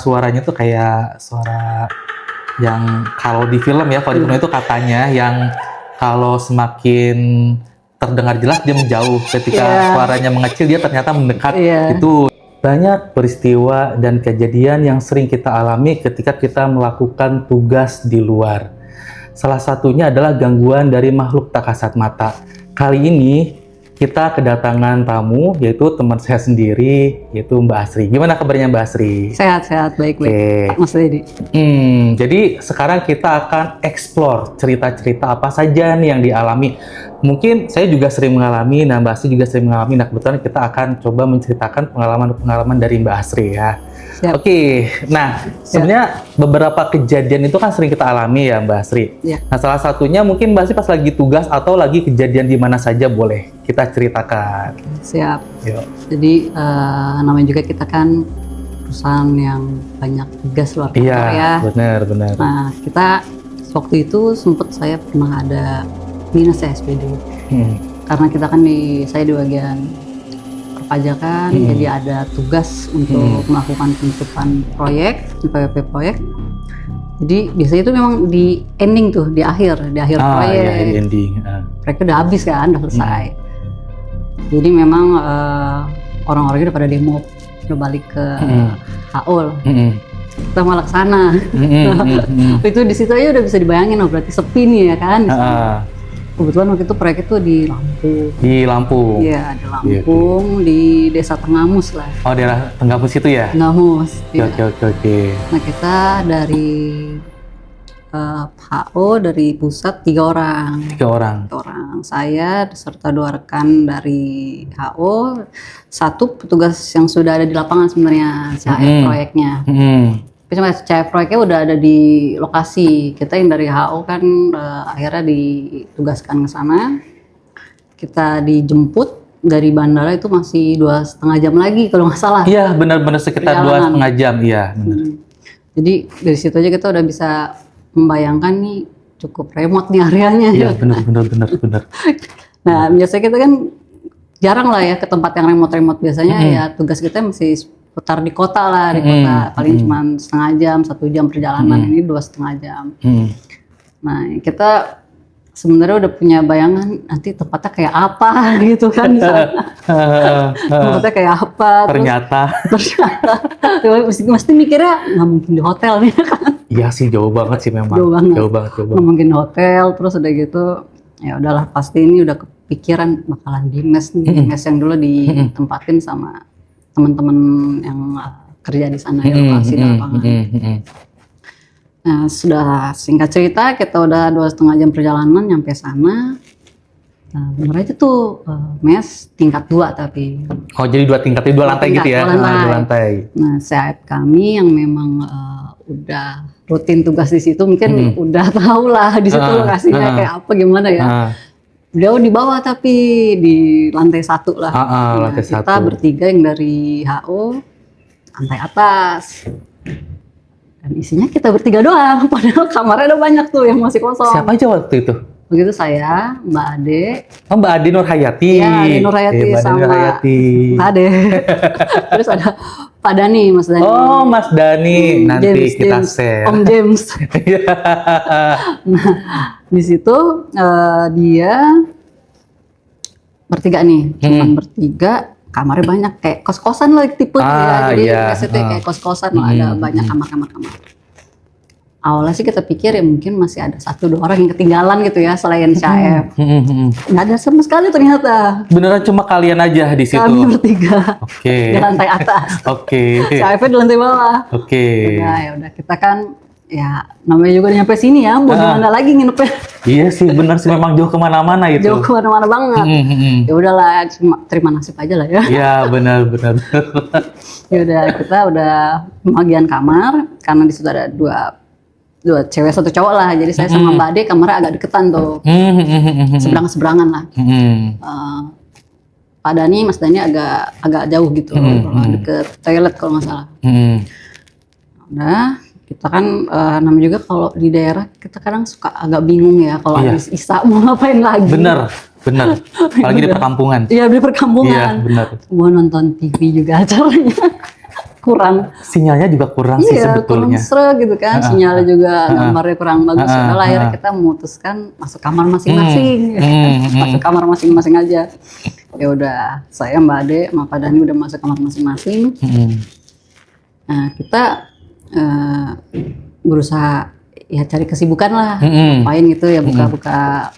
Suaranya tuh kayak suara yang kalau di film ya, kalau di film itu katanya yang kalau semakin terdengar jelas dia menjauh, ketika suaranya mengecil dia ternyata mendekat. Itu banyak peristiwa dan kejadian yang sering kita alami ketika kita melakukan tugas di luar. Salah satunya adalah gangguan dari makhluk tak kasat mata. Kali ini kita kedatangan tamu, yaitu teman saya sendiri, yaitu Mbak Asri. Gimana kabarnya Mbak Asri? Sehat-sehat, baik-baik. Mas Dedi. Jadi sekarang kita akan explore cerita-cerita apa saja nih yang dialami. Mungkin saya juga sering mengalami, nah Mbak Asri juga sering mengalami. Nah kebetulan kita akan coba menceritakan pengalaman-pengalaman dari Mbak Asri ya. Oke, nah sebenarnya beberapa kejadian itu kan sering kita alami ya Mbak Asri. Nah salah satunya mungkin Mbak Asri pas lagi tugas atau lagi kejadian di mana saja boleh kita ceritakan. Siap. Yuk. Jadi namanya juga kita kan perusahaan yang banyak tugas luar kantor ya. Benar. Nah kita waktu itu saya pernah ada minus SPD. Karena kita kan saya di bagian perpajakan, jadi ada tugas untuk melakukan penutupan proyek, di PWP proyek. Jadi biasanya itu memang di ending tuh, di akhir proyek. Iya, di ending. Proyeknya udah habis kan, udah selesai. Jadi memang orang-orangnya udah pada demo, udah balik ke HO. Kita malah kesana. Itu di situ aja udah bisa dibayangin, berarti sepi nih ya kan. Kebetulan waktu itu proyek itu di Lampung. Di Lampung? Iya, di Lampung, di Desa Tenggamus lah. Oh, daerah Tenggamus itu ya? Tenggamus. Oke. Nah, kita dari HO, dari pusat 3 orang. 3 orang? 3 orang. Saya serta 2 rekan dari HO, 1 petugas yang sudah ada di lapangan sebenarnya, CHF proyeknya. Cuma CHF proyeknya udah ada di lokasi. Kita yang dari HO kan akhirnya ditugaskan ke sana. Kita dijemput dari bandara itu masih 2,5 jam lagi kalau nggak salah. Iya, benar-benar sekitar 2,5 jam, iya. Jadi dari situ aja kita udah bisa membayangkan nih cukup remote nih areanya. Iya, benar. Nah, biasanya kita kan jarang lah ya ke tempat yang remote. Biasanya ya tugas kita masih putar di kota lah, di kota paling cuma setengah jam, 1 jam perjalanan, ini 2,5 jam. Nah kita sebenarnya udah punya bayangan nanti tempatnya kayak apa gitu kan, tempatnya kayak apa. Ternyata mesti mikirnya nggak mungkin di hotel nih kan. Iya sih, jauh banget sih memang. Jauh banget. Nggak mungkin di hotel, terus udah gitu ya udahlah, pasti ini udah kepikiran bakalan di mes nih, mes yang dulu ditempatin sama teman-teman yang kerja di sana ya, lokasi di lapangan. Nah, sudah singkat cerita kita udah 2,5 jam perjalanan nyampe sana. Nah, bener aja tuh mes tingkat 2 tapi. Oh, jadi 2 tingkat, 2 lantai gitu ya? 2 lantai. Nah, CHF kami yang memang udah rutin tugas di situ mungkin udah tahu lah di situ lokasinya kayak apa gimana ya. Beliau di bawah tapi di lantai 1 lah. Lantai 1. Kita bertiga yang dari HO lantai atas. Dan isinya kita bertiga doang. Padahal kamarnya udah banyak tuh yang masih kosong. Siapa aja waktu itu? Begitu saya, Mbak Ade. Oh, Mbak Ade Nurhayati. Iya, Ade Nurhayati sama Mbak Ade. Terus ada Pak Dani, Mas Dani. Oh, Mas Dani. Nanti James, kita share. Om James. Nah, di situ dia bertiga nih, cuma bertiga, kamarnya banyak kayak kos-kosan lah tipe ya. Jadi biasanya kayak kos-kosan lah, ada banyak kamar. Awalnya sih kita pikir ya mungkin masih ada 1-2 orang yang ketinggalan gitu ya selain CHF. Nggak ada sama sekali ternyata. Beneran cuma kalian aja di situ? Kami bertiga. Oke. Di lantai atas. Oke. CHF di lantai bawah. Oke. Nah, ya udah kita kan ya namanya juga nyampe sini ya, mau gimana lagi nginepnya. Iya sih, benar sih, memang jauh kemana-mana itu. Jauh kemana-mana banget. Ya udahlah, terima nasib aja lah ya. Iya, benar. Ya udah, kita udah pembagian kamar karena di situ ada dua cewek 1 cowok lah. Jadi saya sama Mbak Ade kamarnya agak deketan tuh, seberang-seberangan lah. Pak Dani, Mas Dani agak jauh gitu, deket toilet kalau nggak salah. Udah. Kita kan namanya juga kalau di daerah kita kadang suka agak bingung ya kalau habis Isya mau ngapain lagi. Bener. Apalagi di perkampungan. Iya, di perkampungan. Iya, benar. Mau nonton TV juga acaranya. kurang. Sinyalnya juga kurang sih Iya, kurang sebetulnya. sreg gitu kan, sinyalnya juga gambarnya kurang bagus. Udah akhirnya kita memutuskan masuk kamar masing-masing, masuk kamar masing-masing aja. Ya udah, saya Mbak Ade sama Pak Dhani udah masuk kamar masing-masing. Nah kita berusaha ya cari kesibukan lah, ngapain gitu ya, buka-buka.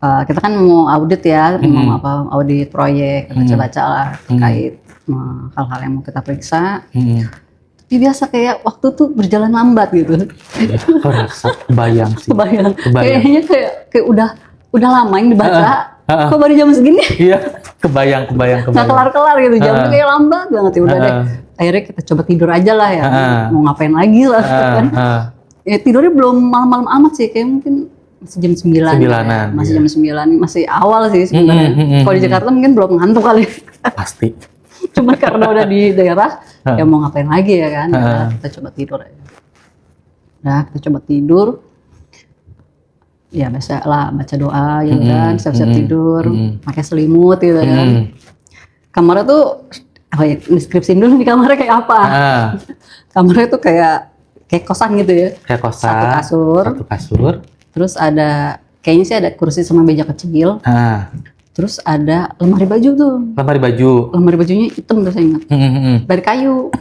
Kita kan mau audit ya, mau apa audit proyek, baca-baca lah terkait hal-hal yang mau kita periksa. Tapi biasa kayak waktu tuh berjalan lambat gitu. Kebayang sih. Kebayang. Kayaknya kayak udah lama yang dibaca. Kok baru jam segini? Iya, kebayang. Nggak kelar-kelar gitu, jam tuh kayak lambat banget ya udah deh. Akhirnya kita coba tidur aja lah ya. Mau ngapain lagi lah kan. Ya tidurnya belum malam-malam amat sih, kayak mungkin masih jam 9. Sembilanan, Masih iya. jam 9, masih awal sih sebenarnya. Kalau di Jakarta mungkin belum ngantuk kali. Pasti. Cuma karena udah di daerah, ya mau ngapain lagi ya kan. Ya, kita coba tidur aja. Nah, kita coba tidur. Ya biasa lah, baca doa ya kan, siap-siap tidur, pakai selimut gitu kan. Kamarnya tuh, deskripsiin dulu nih kamarnya kayak apa. Kamarnya tuh kayak kosan gitu ya. Kayak kosan. Satu kasur. Terus ada, kayaknya sih ada kursi sama meja kecil. Terus ada lemari baju tuh. Lemari baju. Lemari bajunya hitam tuh saya ingat. Dari kayu.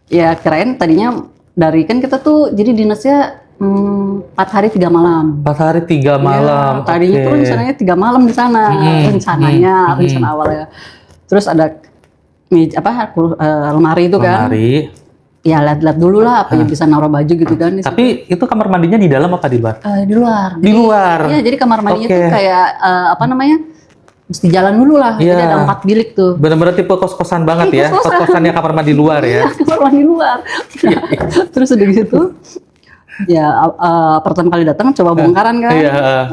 Ya kirain tadinya dari, kan kita tuh jadi dinasnya 4 hari 3 malam. 4 hari 3 malam. Ya, tadinya tuh rencananya 3 malam di sana. Rencana awalnya. Terus ada lemari itu kan. Lemari. Ya lihat-lihat dulu lah apa yang bisa naruh baju gitu kan. Tapi itu kamar mandinya di dalam apa di luar? Di luar. Di luar. Iya, jadi kamar mandinya tuh kayak mesti jalan dulu lah. Jadi ada 4 bilik tuh. Bener-bener tipe kos-kosan banget ya. Kos-kosannya kamar mandi luar ya. Iya, kamar mandi luar. Terus udah gitu, ya pertama kali datang coba bongkaran kan.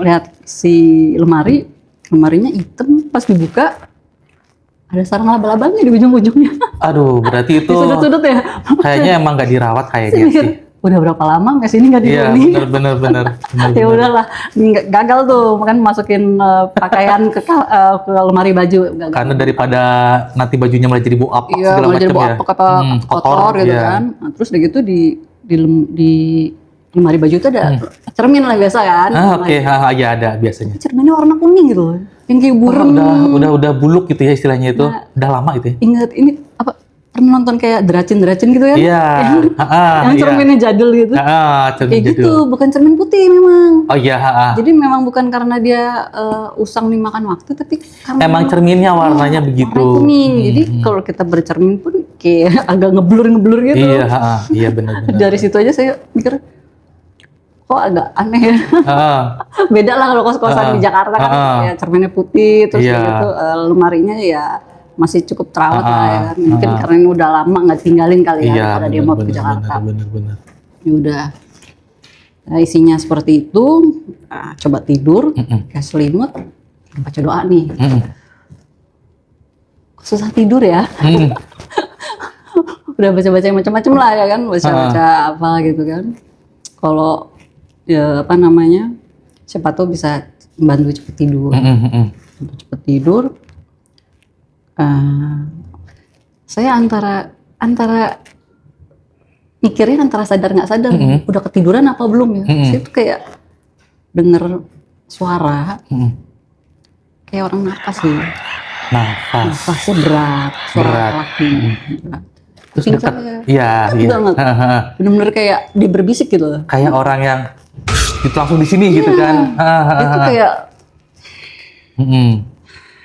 Lihat si lemarinya hitam, pas dibuka ada sarang laba-labanya di ujung-ujungnya. Aduh, berarti itu Di sudut-sudut ya. kayaknya emang nggak dirawat kayaknya sih. Udah berapa lama mes ini nggak Iya, dihuni? bener. Ya udahlah, gagal tuh, kan masukin pakaian ke lemari baju. Gagal. Karena daripada nanti bajunya malah jadi bau apak Iya, segala malah macam jadi bau ya. apak apa kotor gitu kan. Nah, terus udah gitu di lemari baju itu ada cermin lah biasa kan. Oke, ya ada biasanya. Cerminnya warna kuning gitu, yang kayak burung. Udah buluk gitu ya istilahnya itu. Udah lama gitu ya. Ingat ini apa? Pernah nonton kayak deracin gitu kan? Iya. Yang cerminnya jadul gitu. Cermin Kayak jadul. gitu, bukan cermin putih memang. Oh iya. Jadi memang bukan karena dia usang dimakan waktu, tapi karena Emang cerminnya warnanya begitu. warna kuning. Jadi kalau kita bercermin pun kayak agak ngeblur gitu. Iya benar. Dari situ aja saya mikir, kok agak aneh ya. Beda lah kalau kos-kosan di Jakarta kan, ya cerminnya putih, terus kayak gitu, lemarinya ya masih cukup terawat lah ya kan. Mungkin karena ini udah lama nggak tinggalin kali ya, pada dia mau ke Jakarta. Bener. Ya udah. Nah, isinya seperti itu. Coba tidur, kayak selimut, baca doa nih. Susah tidur ya. Udah baca-baca yang macam-macam lah ya kan, baca-baca apa gitu kan. Kalau ya apa namanya, siapa tahu bisa membantu cepet tidur. Cepet tidur. Saya antara mikirnya antara sadar nggak sadar, udah ketiduran apa belum ya. Saya tuh kayak denger suara kayak orang nafas sih. Nafasnya berat, suara laki. Terus dekat, iya. Banget. Bener-bener kayak dia berbisik gitu. Kayak orang yang itu langsung di sini gitu kan. Itu kayak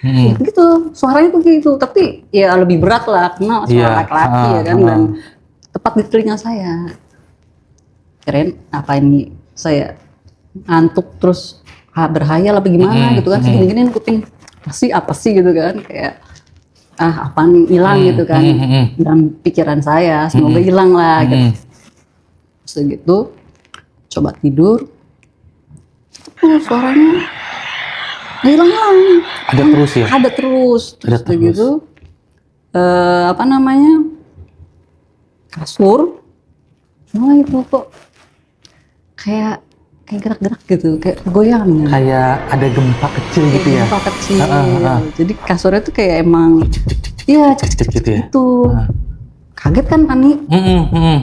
ya gitu, suaranya tuh gitu, tapi ya lebih berat lah karena suara laki-laki ya kan, dan tepat di telinga saya. Kirain apa ini saya ngantuk terus berhayal apa gimana gitu kan, segini-gini kuping apa sih gitu kan, kayak apaan hilang gitu kan, dalam pikiran saya, semoga hilang lah gitu. Segitu coba tidur, suaranya hilang. Ada terus ya? Ada terus. Ada terus. Gitu. Apa namanya? Kasur. Mulai itu kok kayak gerak-gerak gitu, kayak goyang. Kayak ada gempa kecil gitu ya? Gempa kecil. Jadi kasurnya tuh kayak emang, iya, gitu ya? itu. kaget kan panik.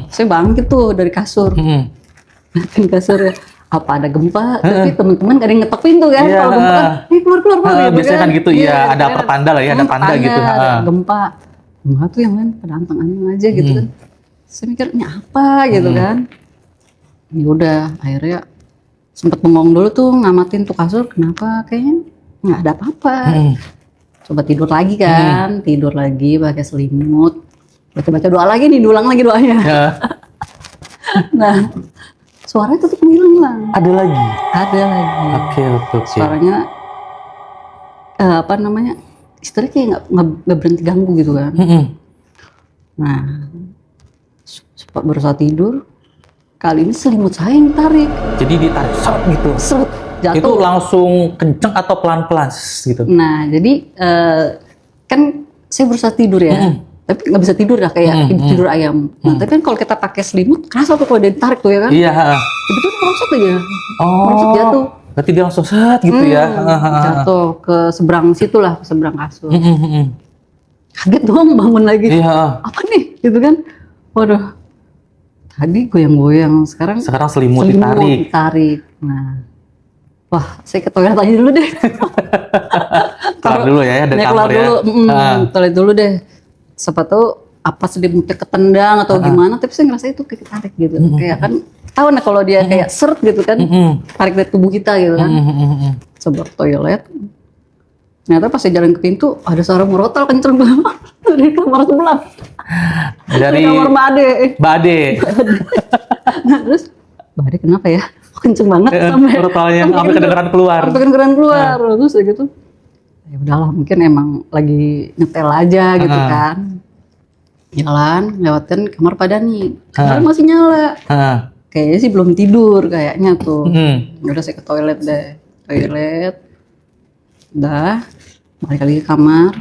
Saya bangkit tuh dari kasur, ngeliatin kasur ya. Apa ada gempa? Tapi teman-teman gak ada yang ngetok pintu kan? Kalau gempa kan, keluar gitu biasanya kan gitu, iya ada pertanda lah ya, ada tanda pertanda, gitu. Gempa. Enggak tuh yang lain pada anteng-anteng aja gitu kan. Saya mikir ini apa gitu kan. Ya udah akhirnya sempet bengong dulu tuh ngamatin tuh kasur, kenapa kayaknya nggak ada apa-apa. Coba tidur lagi kan, tidur lagi pakai selimut, baca-baca doa lagi nih, diulang lagi doanya. Nah, suaranya tetap menghilang. Ada lagi. Oke. Suaranya apa namanya? Istilahnya kayak nggak berhenti ganggu gitu kan. Nah, berusaha tidur. Kali ini selimut saya yang tarik. Jadi ditarik seret gitu. Seret, jatuh. Itu langsung kenceng atau pelan-pelan gitu? Nah, jadi kan saya berusaha tidur ya. Tapi nggak bisa tidur lah kayak tidur ayam. Nah, tapi kan kalau kita pakai selimut kerasa tuh kalau dia ditarik tuh ya kan. Iya. Tiba-tiba merosot aja. Oh. Merosot jatuh. Berarti dia langsung set gitu ya. Jatuh ke seberang situ lah, ke seberang kasur. Kaget dong bangun lagi. Iya. Apa nih? Gitu kan. Waduh. Tadi goyang-goyang, sekarang selimut ditarik. Nah. Wah, saya ke toilet aja dulu deh. Keluar dulu ya dari kamar ya. Toilet dulu deh. Siapa tahu apa selimutnya ketendang atau gimana, tapi saya ngerasa itu kayak ketarik gitu. Kayak kan tahu nah kalau dia kayak seret gitu kan, tarik dari tubuh kita gitu kan. Coba ke toilet. Ternyata pas saya jalan ke pintu ada suara murotal kenceng banget dari kamar sebelah. Dari kamar Mbak Ade. Nah, terus Mbak Ade kenapa ya? Kenceng banget sampai kedengeran keluar. Terus ya gitu. Ya udahlah, mungkin emang lagi nyetel aja gitu kan. Jalan lewatin kamar Pak Dani. Kamarnya masih nyala. Kayaknya sih belum tidur kayaknya tuh. Udah saya ke toilet deh. Udah balik lagi ke kamar.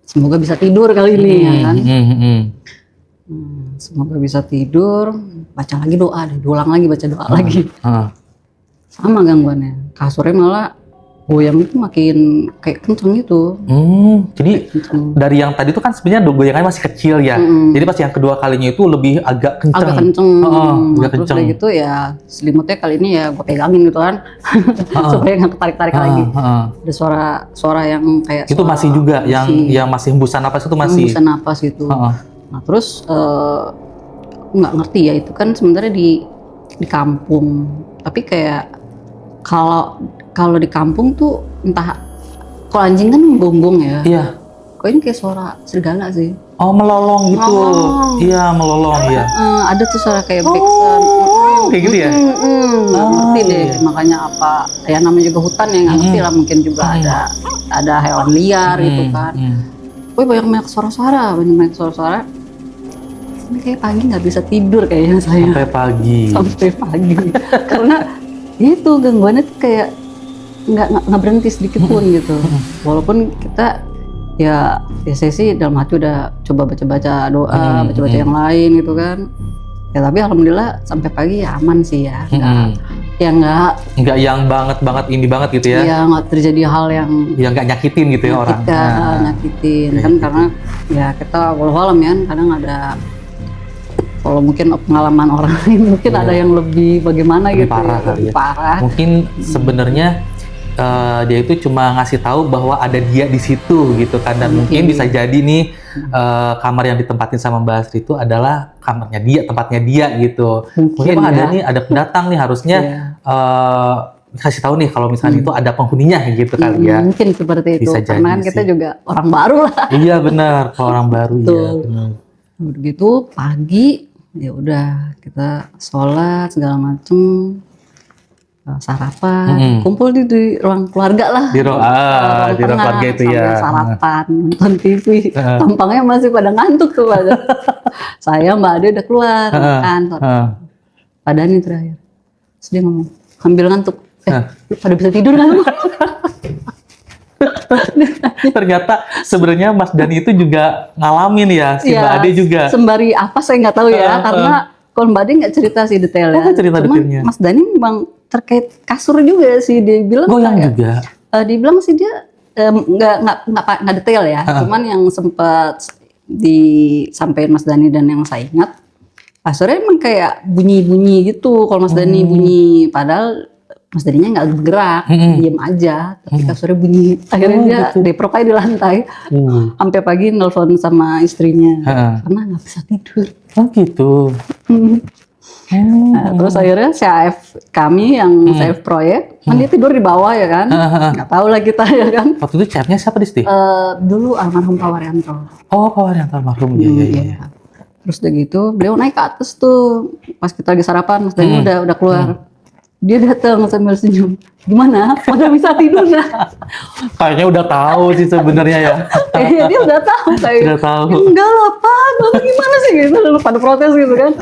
Semoga bisa tidur kali ini ya kan. Semoga bisa tidur. Baca lagi doa deh. Diulang lagi baca doa lagi. Sama gangguannya. Kasurnya malah goyang itu makin kayak kenceng gitu. Jadi dari yang tadi itu kan sebenarnya goyangannya masih kecil ya. Jadi pas yang kedua kalinya itu lebih agak kenceng. Agak kenceng. Agak Terus kenceng. kayak gitu ya selimutnya kali ini ya gue pegangin gitu kan. Supaya nggak ketarik-tarik lagi. Ada suara yang kayak itu masih juga yang masih hembusan napas itu masih. Hembusan napas gitu. Nah terus nggak ngerti ya itu kan sebenarnya di kampung. Tapi kayak kalau di kampung tuh entah, kalau anjing kan gonggong ya. Iya. Kok ini kayak suara serigala sih. Oh, melolong gitu. Iya, melolong ya. Ada tuh suara kayak backsound. Kayak gitu ya? Ngerti deh, makanya apa. Ya namanya juga hutan ya, nggak ngerti lah, mungkin juga ada hewan liar gitu kan. Wih, banyak suara-suara. Ini kayak pagi nggak bisa tidur kayaknya saya. Sampai pagi. Karena itu gangguannya tuh kayak nggak berhenti sedikit pun gitu. Walaupun kita ya saya sih dalam hati udah coba baca doa, baca yang lain gitu kan. Ya tapi alhamdulillah sampai pagi ya aman sih ya. Nggak yang banget ini banget gitu ya. Iya, nggak terjadi hal yang nggak nyakitin gitu ya orang. Nyakitin kan karena ya kita walau alam ya kadang ada. Kalau mungkin pengalaman orang lain mungkin ada yang lebih bagaimana lebih gitu parah lebih parah. Mungkin sebenarnya dia itu cuma ngasih tahu bahwa ada dia di situ gitu kan, dan mungkin bisa jadi nih kamar yang ditempatin sama Mbak Astri itu adalah kamarnya dia, tempatnya dia gitu. Mungkin ada nih, ada pendatang nih harusnya kasih tahu nih kalau misalnya itu ada penghuninya gitu kali ya. Mungkin seperti itu. Bisa karena kan kita juga orang baru lah. Iya benar, kalau orang baru ya. Benar. Begitu pagi ya udah kita sholat segala macem, sarapan, kumpul di ruang keluarga lah. Di ruang keluarga itu ya. Sarapan, nonton TV. Tampangnya masih pada ngantuk tuh. Saya Mbak Ade udah keluar kantor. Pak Dani terakhir. Terus dia ngomong, ambil ngantuk. Lu pada bisa tidur kan? Ternyata sebenarnya Mas Dani itu juga ngalamin ya, si Mbak Ade juga. Sembari apa saya nggak tahu ya, karena kalau Mbak Ade nggak cerita sih detailnya. Detailnya. Mas Dani memang terkait kasur juga sih, dia bilang goyang juga. Dibilang sih dia nggak detail ya, cuman yang sempat disampaikan Mas Dani dan yang saya ingat, Pak Surya emang kayak bunyi-bunyi gitu. Kalau Mas Dani bunyi, padahal Mas Daninya nggak bergerak, diem aja. Tapi Kak Surya bunyi. Akhirnya dia deprok aja di lantai. Sampai pagi nelfon sama istrinya. Karena nggak bisa tidur. Oh gitu. Nah, terus akhirnya CAF kami yang CAF proyek, kan dia tidur di bawah ya kan. Nggak tahu lah kita ya kan. Waktu itu chefnya siapa Disti? Dulu almarhum Pak Waryanto. Oh, Pak Waryanto almarhum. Iya. Terus udah gitu, beliau naik ke atas tuh. Pas kita lagi sarapan, Mas Dani udah keluar. Dia datang sambil senyum. Gimana? Udah bisa tidur dah? Kayaknya udah tahu sih sebenarnya ya. Kayaknya dia udah tahu kayak. Udah tahu. Enggak lah, Pak. Bapak gimana sih gitu? Lalu pada protes gitu kan.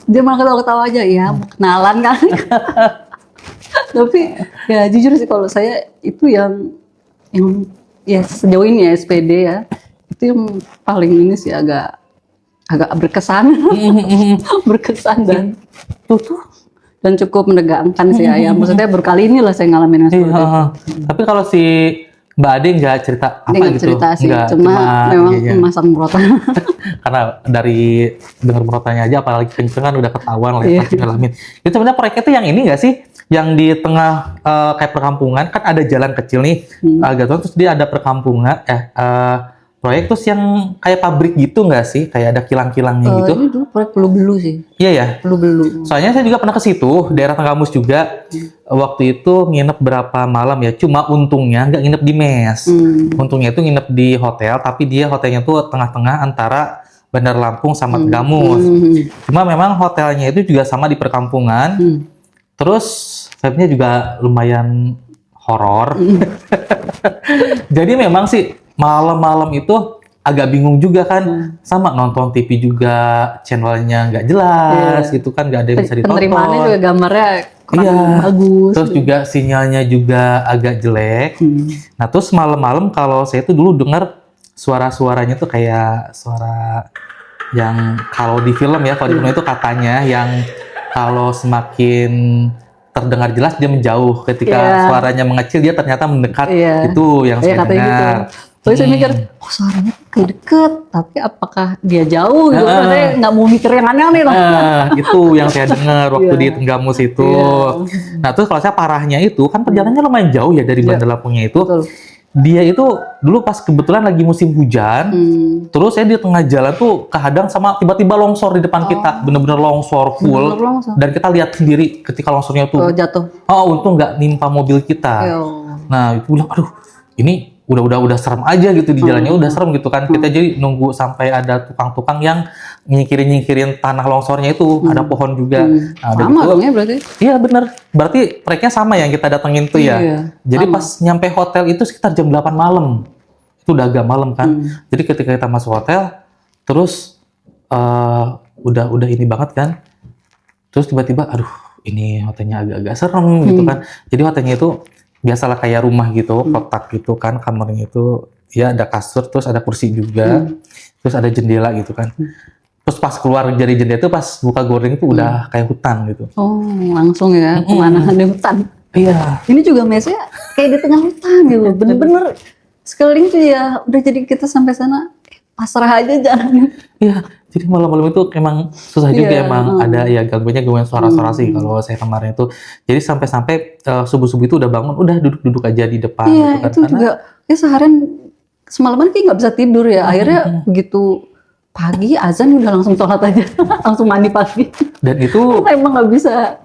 Dia malah ketawa-ketawa aja. Ya, mau kenalan kan. Tapi ya jujur sih kalau saya itu yang ya sejauh ini ya SPD ya. Itu yang paling ini sih agak berkesan. Berkesan dan dan cukup menegangkan sih ya. Maksudnya berkali ini lah saya ngalamin seperti itu. Tapi kalau si Mbak Ade nggak cerita apa dia gitu? Cerita sih, Nggak, cuma memang memasang murotan. Karena dari dengar murotannya aja, apalagi kenceng kan udah ketahuan lah ya, pasti ngalamin. Itu sebenarnya proyeknya tuh yang ini nggak sih? Yang di tengah kayak perkampungan kan ada jalan kecil nih, gitu. Terus dia ada perkampungan, proyek terus yang kayak pabrik gitu nggak sih? Kayak ada kilang-kilangnya gitu? Ini dulu proyek Belu sih. Iya ya. Belu. Soalnya saya juga pernah ke situ, daerah Tenggamus juga. Waktu itu nginep berapa malam ya? Cuma untungnya nggak nginep di mes. Untungnya itu nginep di hotel, tapi dia hotelnya tuh tengah-tengah antara Bandar Lampung sama Tenggamus. Cuma memang hotelnya itu juga sama di perkampungan. Terus vibe-nya juga lumayan horor. Jadi memang sih malam-malam itu agak bingung juga kan, sama nonton TV juga channelnya nggak jelas gitu kan, nggak ada yang bisa ditonton. Penerimaannya juga gambarnya kurang bagus. Terus juga sinyalnya juga agak jelek. Nah terus malam-malam kalau saya tuh dulu dengar suara-suaranya tuh kayak suara yang kalau di film ya, kalau di film itu katanya yang kalau semakin terdengar jelas dia menjauh, ketika suaranya mengecil dia ternyata mendekat. Itu yang saya dengar. Gitu. Terus saya mikir, suaranya kayak deket, tapi apakah dia jauh gitu? Saya nggak mau mikir yang aneh-aneh lah. Itu yang saya dengar waktu di Tenggamus itu. Nah terus kalau saya parahnya itu, kan perjalanannya lumayan jauh ya dari Bandar Lampungnya itu. Betul. Dia itu dulu pas kebetulan lagi musim hujan, terus saya di tengah jalan tuh kehadang sama tiba-tiba longsor di depan kita, bener-bener longsor full. Dan kita lihat sendiri ketika longsornya tuh jatuh. Oh untung nggak nimpa mobil kita. Nah itu bilang, aduh ini udah serem aja gitu di jalannya, udah serem gitu kan. Kita jadi nunggu sampai ada tukang-tukang yang nyingkirin tanah longsornya itu, ada pohon juga. Nah, sama dong ya berarti? Iya bener, berarti proyeknya sama yang kita datengin tuh ya. Jadi pas nyampe hotel itu sekitar jam 8 malam, itu udah agak malam kan. Jadi ketika kita masuk hotel, terus udah ini banget kan. Terus tiba-tiba, aduh ini hotelnya agak-agak serem gitu kan. Jadi hotelnya itu biasalah kayak rumah gitu, kotak gitu kan, kamarnya itu ya ada kasur, terus ada kursi juga, terus ada jendela gitu kan. Terus pas keluar dari jendela itu pas buka gorden itu udah kayak hutan gitu. Oh langsung ya, kemana ada hutan. Iya. Ini juga mesnya kayak di tengah hutan gitu, bener-bener sekeliling tuh ya udah jadi kita sampai sana pasrah aja jalannya. Iya, jadi malam-malam itu emang susah juga emang ada ya gangguan suara-suara sih kalau saya kemarin itu. Jadi sampai-sampai subuh-subuh itu udah bangun, udah duduk-duduk aja di depan gitu kan. Itu juga ya seharian semalaman kayak nggak bisa tidur ya. Akhirnya begitu pagi azan udah langsung sholat aja, langsung mandi pagi. Dan itu emang nggak bisa.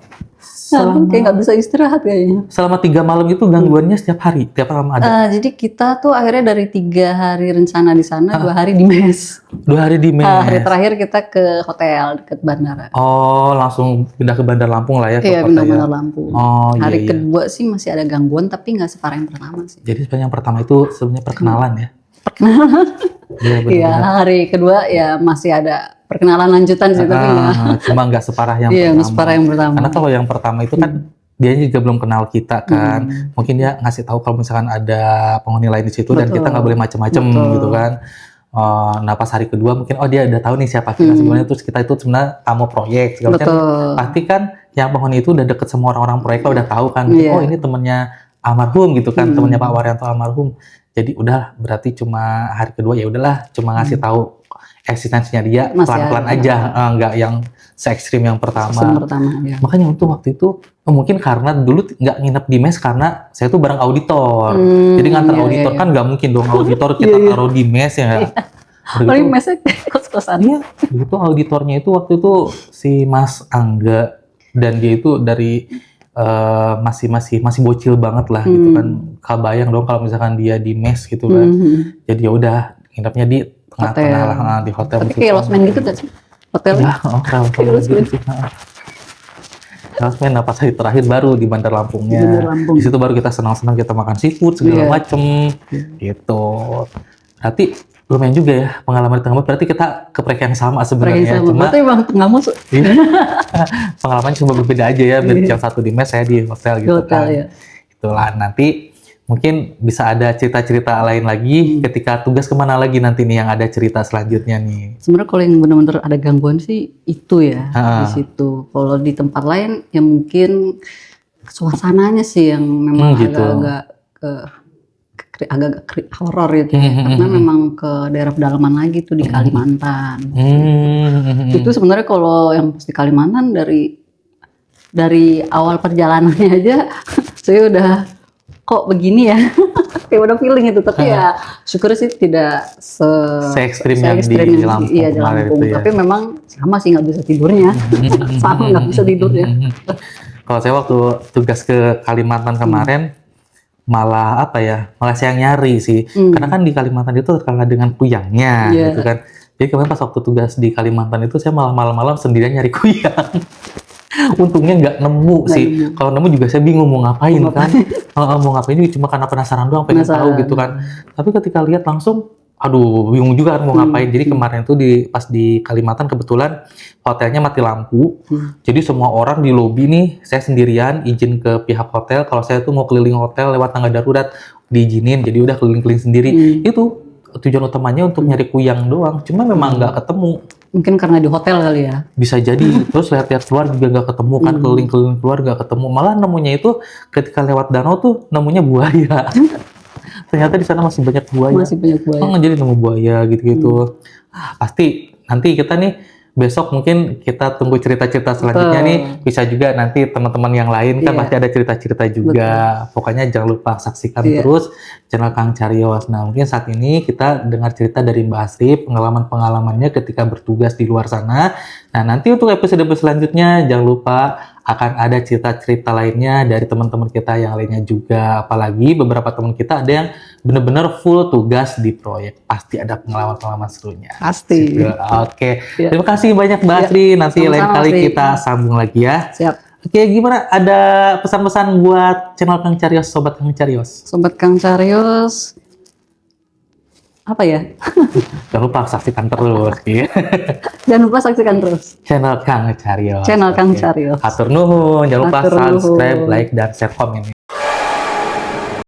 Kayak nggak bisa istirahat kayaknya. Selama 3 malam itu gangguannya setiap hari, tiap malam ada. Jadi kita tuh akhirnya dari 3 hari rencana di sana, 2 hari di mes. 2 hari di mes. Hari terakhir kita ke hotel dekat bandara. Oh, langsung pindah ke Bandar Lampung lah ya? Iya, pindah Bandar Lampung. Oh, hari kedua sih masih ada gangguan, tapi nggak separah yang pertama sih. Jadi sebenarnya yang pertama itu sebenarnya perkenalan ya? Iya, hari kedua ya masih ada perkenalan lanjutan sih, tapi cuma nggak separah yang pertama. Nggak separah yang pertama. Karena kalau yang pertama itu kan dia juga belum kenal kita kan. Mungkin dia ngasih tahu kalau misalkan ada penghuni lain di situ. Betul. Dan kita nggak boleh macam-macam gitu kan. Nah pas hari kedua mungkin dia udah tahu nih siapa kita sebenarnya, terus kita itu sebenarnya tamu proyek segala macam. Pasti kan yang penghuni itu udah deket sama orang-orang proyek, udah tahu kan. Oh ini temennya almarhum gitu kan, temennya Pak Waryanto almarhum. Jadi udah berarti cuma hari kedua ya udahlah cuma ngasih tahu eksistensinya dia Masih pelan-pelan ada. aja, nggak yang se-ekstrim yang Season pertama. pertama ya. Makanya untuk waktu itu mungkin karena dulu nggak nginep di mes karena saya tuh bareng auditor. Jadi ngantar Iya, auditor iya, kan nggak mungkin dong auditor kita Iya, iya. taruh di mes ya. Udah Paling gitu, mesnya kos-kosan. iya, itu auditornya itu waktu itu si Mas Angga dan dia itu dari masih bocil banget lah gitu kan. Kebayang dong kalau misalkan dia di mes gitu kan. Mhm. Jadi ya udah nginepnya di tengah-tengah Hotel. lah, di hotel. Tapi gitu kayak kan. losmen gitu gak sih? Hotelnya? Ya, kalau Kayak losmen. gitu sih. Losmen pas hari terakhir baru di Bandar Lampungnya. Di Bandar Lampung. Di situ baru kita senang-senang, kita makan seafood segala Iya. macem gitu. Berarti lumayan juga ya pengalaman di Tengah Maut. Berarti kita keprek yang sama sebenarnya. Sama. Cuma Berarti emang tengah musuh iya, pengalamannya cuma berbeda aja ya. Iya. Yang satu di mes, saya di hotel di gitu hotel kan. ya. Itulah nanti mungkin bisa ada cerita-cerita lain lagi ketika tugas kemana lagi nanti nih yang ada cerita selanjutnya nih. Sebenarnya kalau yang benar-benar ada gangguan sih itu ya Ah. di situ. Kalau di tempat lain ya mungkin suasananya sih yang memang gitu. agak horor gitu ya. Karena memang ke daerah pedalaman lagi tuh di Kalimantan. Itu sebenarnya kalau yang pas di Kalimantan dari awal perjalanannya aja saya udah kok begini ya. Kayak udah feeling itu, tapi ya syukur sih tidak Se-ekstrim yang di Lampung iya, di kemarin Lampung. itu ya. Tapi memang sama sih nggak bisa tidurnya. Sama nggak bisa tidurnya. Kalau saya waktu tugas ke Kalimantan kemarin malah malah saya nyari sih, karena kan di Kalimantan itu terkenal dengan kuyangnya Iya. gitu kan. Jadi kemarin pas waktu tugas di Kalimantan itu saya malah malam-malam sendirian nyari kuyang. Untungnya nggak nemu sih. Kalau nemu juga saya bingung mau ngapain kan. Mau ngapain juga cuma karena penasaran doang, pengen tahu gitu kan. Tapi ketika lihat langsung, aduh bingung juga kan mau ngapain. Jadi kemarin tuh pas di Kalimantan kebetulan hotelnya mati lampu. Jadi semua orang di lobi nih, saya sendirian izin ke pihak hotel. Kalau saya tuh mau keliling hotel lewat tangga darurat, diizinin. Jadi udah keliling-keliling sendiri. Itu tujuan utamanya untuk nyari kuyang doang. Cuma memang nggak ketemu. Mungkin karena di hotel kali ya. Bisa jadi. Terus lihat-lihat keluar juga nggak ketemu kan, keliling-keliling keluar nggak ketemu. Malah nemunya itu ketika lewat danau tuh nemunya buaya. Ternyata di sana masih banyak buaya. Masih banyak buaya. Jadi nemu buaya gitu-gitu. Pasti nanti kita nih besok mungkin kita tunggu cerita-cerita selanjutnya nih. Bisa juga nanti teman-teman yang lain kan Iya. pasti ada cerita-cerita juga. Pokoknya jangan lupa saksikan Iya. terus channel Kang Carios. Nah mungkin saat ini kita dengar cerita dari Mbak Astri, pengalaman-pengalamannya ketika bertugas di luar sana. Nah nanti untuk episode selanjutnya jangan lupa akan ada cerita-cerita lainnya dari teman-teman kita yang lainnya juga. Apalagi beberapa teman kita ada yang benar-benar full tugas di proyek. Pasti ada pengalaman-pengalaman serunya. Pasti. Gitu. Oke. Ya. Terima kasih banyak Mbak Ya. Astri. Nanti Sama-sama, lain kali Astri. kita sambung lagi ya. Siap. Oke, gimana? Ada pesan-pesan buat channel Kang Carios, Sobat Kang Carios? Sobat Kang Carios. Apa ya? Jangan lupa saksikan terus ya. Jangan lupa saksikan terus Channel Kang Carios. channel Kang Oke. Carios. Atur nuhun, jangan lupa Atur nuhun. subscribe, like, dan share komen ya.